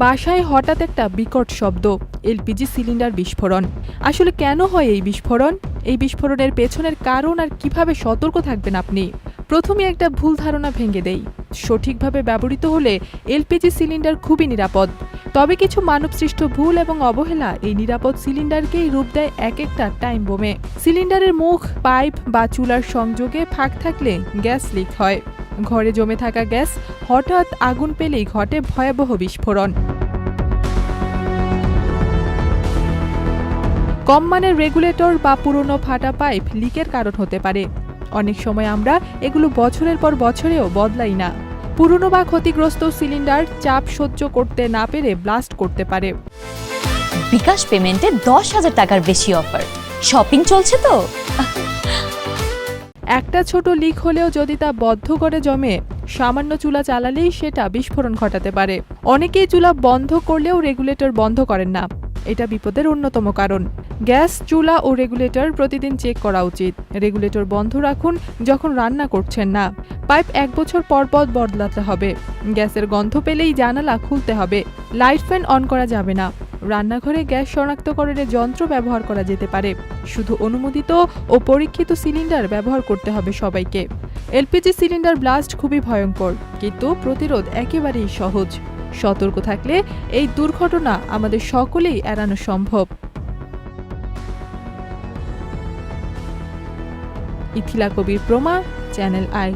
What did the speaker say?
বাসায় হঠাৎ একটা বিকট শব্দ, এলপিজি সিলিন্ডার বিস্ফোরণ। আসলে কেন হয় এই বিস্ফোরণ? এই বিস্ফোরণের পেছনের কারণ আর কিভাবে সতর্ক থাকবেন আপনি? প্রথমে একটা ভুল ধারণা ভেঙে দেই। সঠিকভাবে ব্যবহৃত হলে এলপিজি সিলিন্ডার খুবই নিরাপদ। তবে কিছু মানবসৃষ্ট ভুল এবং অবহেলা এই নিরাপদ সিলিন্ডারকেই রূপ দেয় এক একটা টাইম বোমে। সিলিন্ডারের মুখ, পাইপ বা চুলার সংযোগে ফাঁক থাকলে গ্যাস লিক হয়। ঘরে জমে থাকা গ্যাস হঠাৎ আগুন পেলেই ঘটে ভয়াবহ বিস্ফোরণ। কম মানের রেগুলেটর বা পুরনো ফাটা পাইপ লিকের কারণ হতে পারে। অনেক সময় আমরা এগুলো বছরের পর বছরেও বদলাই না। পুরনো বা ক্ষতিগ্রস্ত সিলিন্ডার চাপ সহ্য করতে না পেরে ব্লাস্ট করতে পারে। বিকাশ পেমেন্টে 10,000 টাকার বেশি অফার। শপিং চলছে তো। একটা ছোট লিক হলেও যদি তা বদ্ধ করে জমে, সামান্য চুলা চালালেই সেটা বিস্ফোরণ ঘটাতে পারে। অনেকেই চুলা বন্ধ করলেও রেগুলেটর বন্ধ করেন না। এটা বিপদের অন্যতম কারণ। গ্যাস, চুলা ও রেগুলেটর প্রতিদিন চেক করা উচিত। রেগুলেটর বন্ধ রাখুন যখন রান্না করছেন না। পাইপ 1 বছর পর পর বদলাতে হবে। গ্যাসের গন্ধ পেলেই জানালা খুলতে হবে। লাইট ফ্যান অন করা যাবে না। রান্নাঘরে গ্যাস শনাক্তকরণের যন্ত্র ব্যবহার করা যেতে পারে। শুধু অনুমোদিত ও পরীক্ষিত সিলিন্ডার ব্যবহার করতে হবে সবাইকে। এলপিজি সিলিন্ডার ব্লাস্ট খুবই ভয়ঙ্কর, কিন্তু প্রতিরোধ একেবারেই সহজ। সতর্ক থাকলে এই দুর্ঘটনা আমাদের সকলেই এড়ানো সম্ভব। ইথিলা কবির প্রমা, চ্যানেল আই।